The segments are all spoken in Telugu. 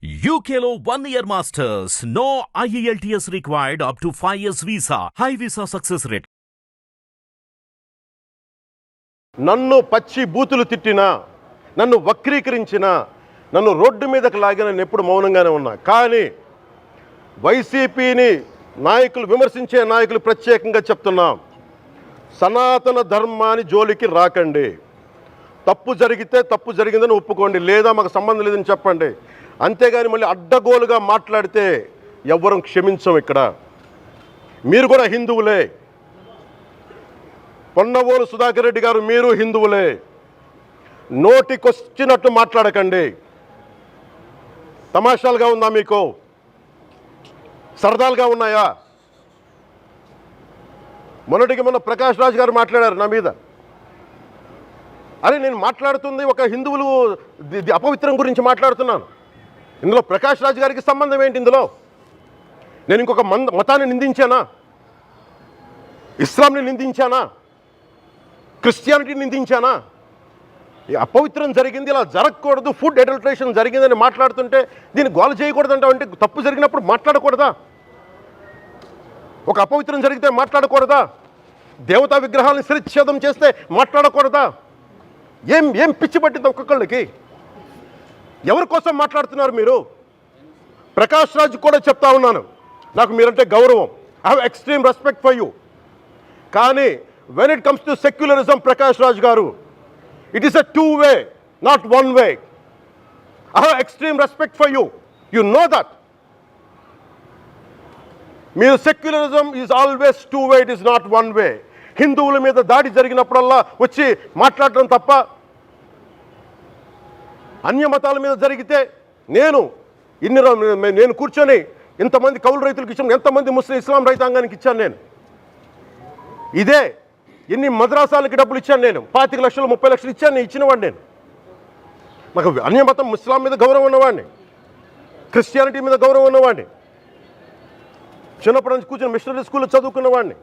UKLO 1 year masters. No IELTS required up to 5 years visa. High visa success rate. నన్ను పచ్చి బూతులు తిట్టినా, నన్ను వక్రీకరించినా, నన్ను రోడ్డు మీదకి లాగిన నేను ఎప్పుడు మౌనంగానే ఉన్నా. కానీ వైసీపీని నాయకులు విమర్శించే నాయకులు ప్రత్యేకంగా చెప్తున్నాం, సనాతన ధర్మాన్ని జోలికి రాకండి. తప్పు జరిగితే తప్పు జరిగిందని ఒప్పుకోండి, లేదా మాకు సంబంధం లేదని చెప్పండి. అంతేగాని మళ్ళీ అడ్డగోలుగా మాట్లాడితే ఎవ్వరం క్షమించం. ఇక్కడ మీరు కూడా హిందువులే, పొన్నవోలు సుధాకర్ రెడ్డి గారు మీరు హిందువులే. నోటికొచ్చినట్టు మాట్లాడకండి. తమాషాలుగా ఉందా మీకు? సరదాలుగా ఉన్నాయా? మొన్న ప్రకాష్ రాజ్ గారు మాట్లాడారు నా మీద. అరే నేను మాట్లాడుతుంది ఒక హిందువులు అపవిత్రం గురించి మాట్లాడుతున్నాను. ఇందులో ప్రకాష్ రాజ్ గారికి సంబంధం ఏంటి? ఇందులో నేను ఇంకొక మతాన్ని నిందించానా? ఇస్లాంని నిందించానా? క్రిస్టియానిటీని నిందించానా? ఈ అపవిత్రం జరిగింది, ఇలా జరగకూడదు, ఫుడ్ అడల్ట్రేషన్ జరిగిందని మాట్లాడుతుంటే దీన్ని గోల చేయకూడదంటావు. అంటే తప్పు జరిగినప్పుడు మాట్లాడకూడదా? ఒక అపవిత్రం జరిగితే మాట్లాడకూడదా? దేవతా విగ్రహాలను శిరచ్ఛేదం చేస్తే మాట్లాడకూడదా? ఏం పిచ్చి పట్టింది ఒక్కొక్కళ్ళకి? ఎవరి కోసం మాట్లాడుతున్నారు మీరు? ప్రకాష్ రాజ్ కూడా చెప్తా ఉన్నాను, నాకు మీరంటే గౌరవం. I have extreme respect for you. కానీ when it comes to secularism, Prakash Raj garu, it is a 2 way, not 1 way. I have extreme respect for you. You know that. మీరు secularism is always 2 way, it is not 1 way. హిందువుల మీద దాడి జరిగినప్పుడల్లా వచ్చి మాట్లాడడం తప్ప, అన్య మతాల మీద జరిగితే నేను కూర్చొని ఇంతమంది కౌలు రైతులకు ఇచ్చాను, ఎంతమంది ముస్లిం ఇస్లాం రైతాంగానికి ఇచ్చాను నేను. ఇదే ఎన్ని మద్రాసాలకి డబ్బులు ఇచ్చాను నేను, 25 లక్షలు 30 లక్షలు ఇచ్చాను, నేను ఇచ్చినవాడిని. నేను నాకు అన్య మతం ఇస్లాం మీద గౌరవం ఉన్నవాడిని, క్రిస్టియానిటీ మీద గౌరవం ఉన్నవాడిని. చిన్నప్పటి నుంచి కూర్చొని మిషనరీ స్కూల్లో చదువుకున్నవాడిని.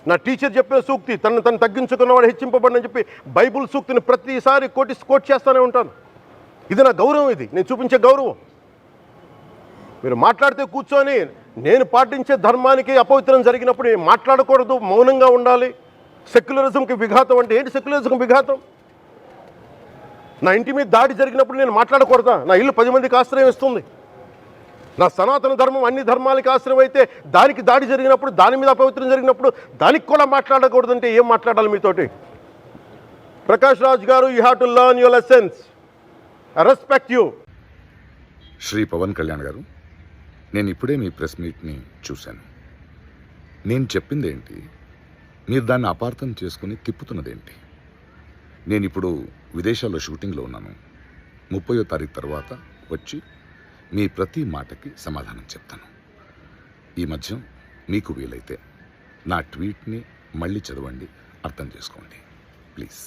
నా టీచర్ చెప్పిన సూక్తి, తను తగ్గించుకున్నవాడు హెచ్చింపబడినని చెప్పి బైబుల్ సూక్తిని ప్రతిసారి కోట్ చేస్తూనే ఉంటాను. ఇది నా గౌరవం, ఇది నేను చూపించే గౌరవం. మీరు మాట్లాడితే కూర్చొని నేను పాటించే ధర్మానికి అపవిత్రం జరిగినప్పుడు నేను మాట్లాడకూడదు, మౌనంగా ఉండాలి. సెక్యులరిజంకి విఘాతం అంటే ఏంటి? సెక్యులరిజంకి విఘాతం నా ఇంటి మీద దాడి జరిగినప్పుడు నేను మాట్లాడకూడదా? నా ఇల్లు 10 మందికి ఆశ్రయం ఇస్తుంది. నా సనాతన ధర్మం అన్ని ధర్మాలకి ఆశ్రయం అయితే దానికి దాడి జరిగినప్పుడు, దాని మీద అపవిత్రం జరిగినప్పుడు దానికి కూడా మాట్లాడకూడదంటే ఏం మాట్లాడాలి మీతోటి? ప్రకాష్ రాజ్ గారు, you have to learn your lessons. I respect you. Shri Pawan Kalyan గారు, నేను ఇప్పుడే మీ ప్రెస్ మీట్ని చూశాను. నేను చెప్పింది ఏంటి, మీరు దాన్ని అపార్థం చేసుకుని తిప్పుతున్నదేంటి? నేను ఇప్పుడు విదేశాల్లో షూటింగ్లో ఉన్నాను. 30వ తారీఖు తర్వాత వచ్చి మీ ప్రతి మాటకి సమాధానం చెప్తాను. ఈ మధ్య మీకు వీలైతే నా ట్వీట్ని మళ్ళీ చదవండి, అర్థం చేసుకోండి ప్లీజ్.